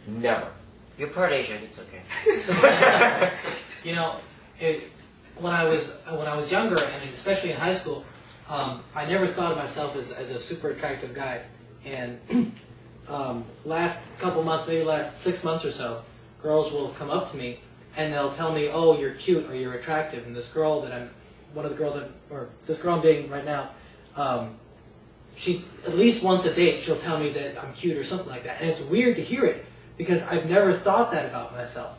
Never. You're part Asian. It's okay. You know, when I was younger, and especially in high school, I never thought of myself as a super attractive guy. And last couple months, maybe last 6 months or so, girls will come up to me and they'll tell me, "Oh, you're cute or you're attractive." And this girl this girl I'm dating right now, she at least once a date she'll tell me that I'm cute or something like that. And it's weird to hear it because I've never thought that about myself.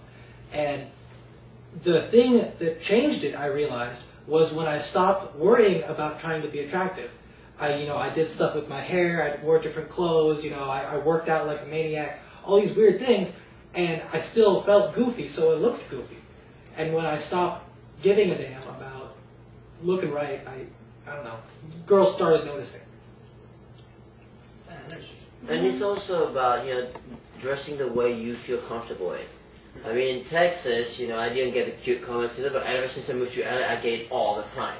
And the thing that changed it, I realized, was when I stopped worrying about trying to be attractive. I did stuff with my hair, I wore different clothes, I worked out like a maniac, all these weird things, and I still felt goofy, so it looked goofy. And when I stopped giving a damn about looking right, I don't know, girls started noticing. It's energy. And it's also about, dressing the way you feel comfortable in. I mean, in Texas, I didn't get the cute comments either, but ever since I moved to LA, I get it all the time.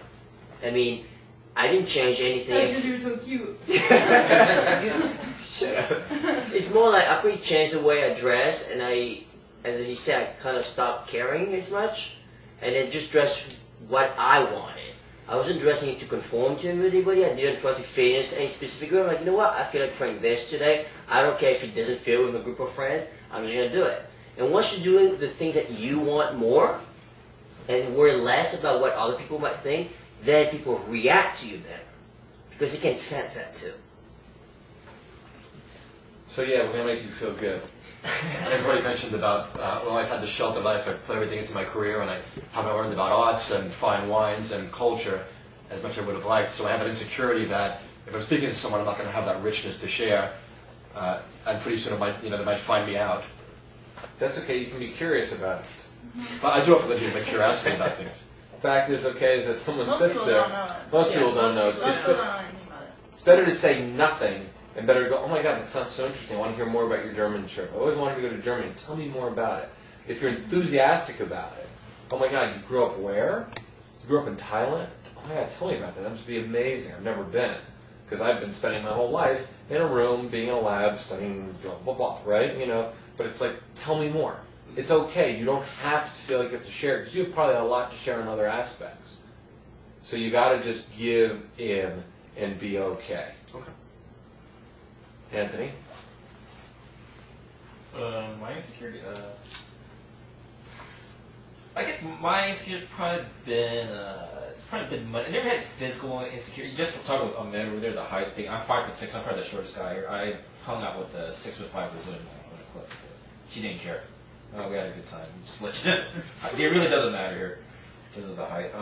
I mean, I didn't change anything. That's because you're so cute. It's more like I pretty changed the way I dress, and as he said, I kind of stopped caring as much, and then just dressed what I wanted. I wasn't dressing to conform to anybody. I didn't try to fit in any specific group. I'm like, you know what? I feel like trying this today. I don't care if it doesn't fit with my group of friends. I'm just gonna do it. And once you're doing the things that you want more, and worry less about what other people might think, then people react to you better. Because you can sense that too. So yeah, we're going to make you feel good. Everybody mentioned about, I've had the shelter life, I've put everything into my career, and I haven't learned about arts and fine wines and culture as much as I would have liked. So I have an insecurity that if I'm speaking to someone, I'm not going to have that richness to share. And pretty soon they might find me out. That's okay, you can be curious about it. But I do have a legitimate curiosity about things. Fact is, okay, is that someone Most sits people there. don't know it. Most people don't know. Most people don't know anything about it. It's better to say nothing and better to go, "Oh my God, that sounds so interesting. I want to hear more about your German trip. I always wanted to go to Germany. Tell me more about it." If you're enthusiastic about it, "Oh my God, you grew up where? You grew up in Thailand? Oh my God, tell me about that. That must be amazing. I've never been." Because I've been spending my whole life in a room, being in a lab, studying blah, blah, blah, right? But it's like, tell me more. It's okay. You don't have to feel like you have to share, because you have probably a lot to share in other aspects. So you got to just give in and be okay. Okay. Anthony? My insecurity, I guess my insecurity probably been, it's probably been money. I never had physical insecurity. Just to talk about men over there, the height thing. I'm 5'6". I'm probably the shortest guy here. I hung out with a 6'5" Brazilian woman in a club. She didn't care. We had a good time. Just let you know. It really doesn't matter here because of the height.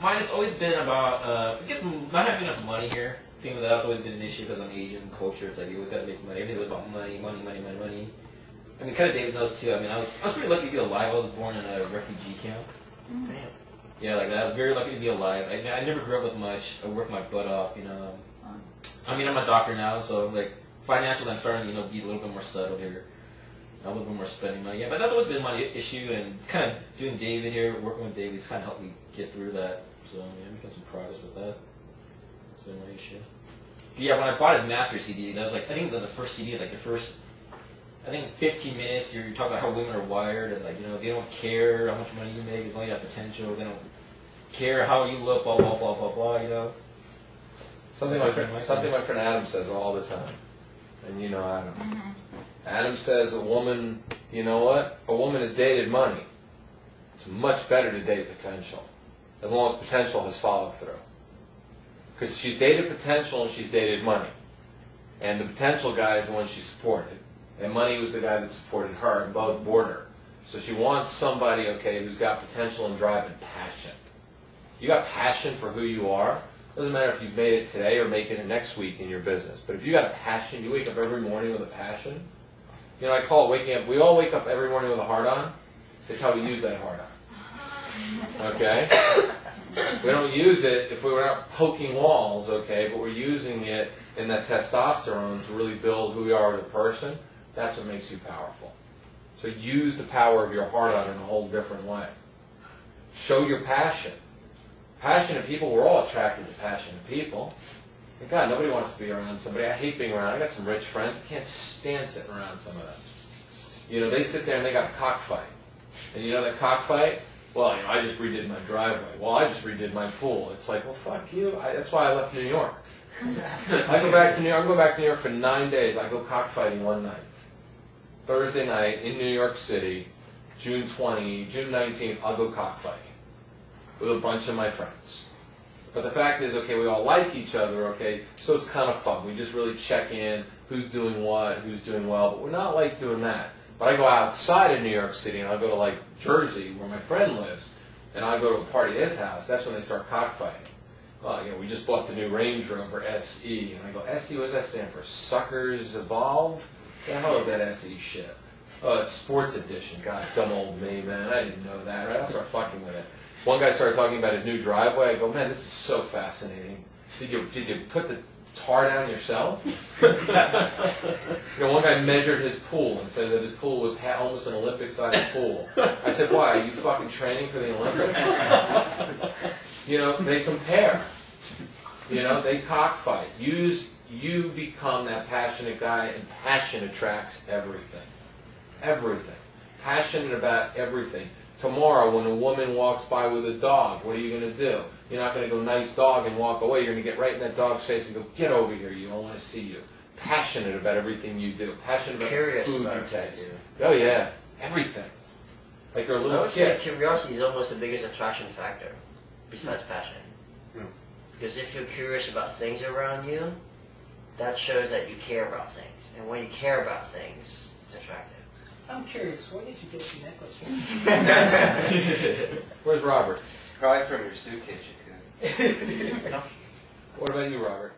Mine has always been about, I guess not having enough money here. I think that's always been an issue because I'm Asian culture. It's like you always got to make money. Everything's about money, money, money, money, money. I mean, kind of David knows too. I mean, I was pretty lucky to be alive. I was born in a refugee camp. Damn. Yeah, like I was very lucky to be alive. I never grew up with much. I worked my butt off, I mean, I'm a doctor now, so like financially, I'm starting to be a little bit more settled here. A little bit more spending money. Yeah, but that's always been my issue, and kind of doing David here, working with David, it's kind of helped me get through that. So yeah, I'm making some progress with that. It's been my issue. But yeah, when I bought his master CD, that was like, I think the first CD, like the first, I think 15 minutes, you're talking about how women are wired, and like, they don't care how much money you make, as long as you have potential, they don't care how you look, blah, blah, blah, blah, blah, Something my friend Adam says all the time. And you know Adam. Adam says a woman, you know what? A woman has dated money. It's much better to date potential, as long as potential has followed through. Because she's dated potential and she's dated money. And the potential guy is the one she supported. And money was the guy that supported her and both border. So she wants somebody, who's got potential and drive and passion. You got passion for who you are. Doesn't matter if you've made it today or make it next week in your business. But if you got a passion, you wake up every morning with a passion. I call it waking up. We all wake up every morning with a heart on. That's how we use that heart on. Okay? We don't use it if we were not poking walls, but we're using it in that testosterone to really build who we are as a person. That's what makes you powerful. So use the power of your heart on in a whole different way. Show your passion. Passionate people, we're all attracted to passionate people. God, nobody wants to be around somebody. I hate being around. I got some rich friends. I can't stand sitting around some of them. You know, they sit there and they got a cockfight. And you know that cockfight? Well, you know, I just redid my driveway. Well, I just redid my pool. It's like, well, fuck you. That's why I left New York. I go back to New York. I go back to New York for 9 days. I go cockfighting one night. Thursday night in New York City, June 19th, I'll go cockfighting with a bunch of my friends. But the fact is, okay, we all like each other, okay, so it's kind of fun. We just really check in, who's doing what, who's doing well, but we're not like doing that. But I go outside of New York City and I'll go to like Jersey, where my friend lives, and I'll go to a party at his house. That's when they start cockfighting. Well, you know, we just bought the new Range Rover SE, and I go, SE, what does that stand for? Suckers Evolve? What the hell is that SE shit? Oh, it's Sports Edition. God, dumb old me, man. I didn't know that, right? I start fucking with it. One guy started talking about his new driveway. I go, man, this is so fascinating. Did you put the tar down yourself? You know, one guy measured his pool and said that his pool was almost an Olympic-sized pool. I said, why? Are you fucking training for the Olympics? You know, they compare. You know, they cockfight. You become that passionate guy, and passion attracts everything. Everything. Passionate about everything. Tomorrow, when a woman walks by with a dog, what are you going to do? You're not going to go, nice dog, and walk away. You're going to get right in that dog's face and go, get over here, you don't want to see you. Passionate about everything you do. Passionate about the food you taste. Oh, yeah. Everything. Like you're a I little would say kid. curiosity is almost the biggest attraction factor, besides passion. Hmm. Because if you're curious about things around you, that shows that you care about things. And when you care about things, it's attractive. I'm curious, where did you get the necklace from? Where's Robert? Probably from your suitcase you could. What about you, Robert?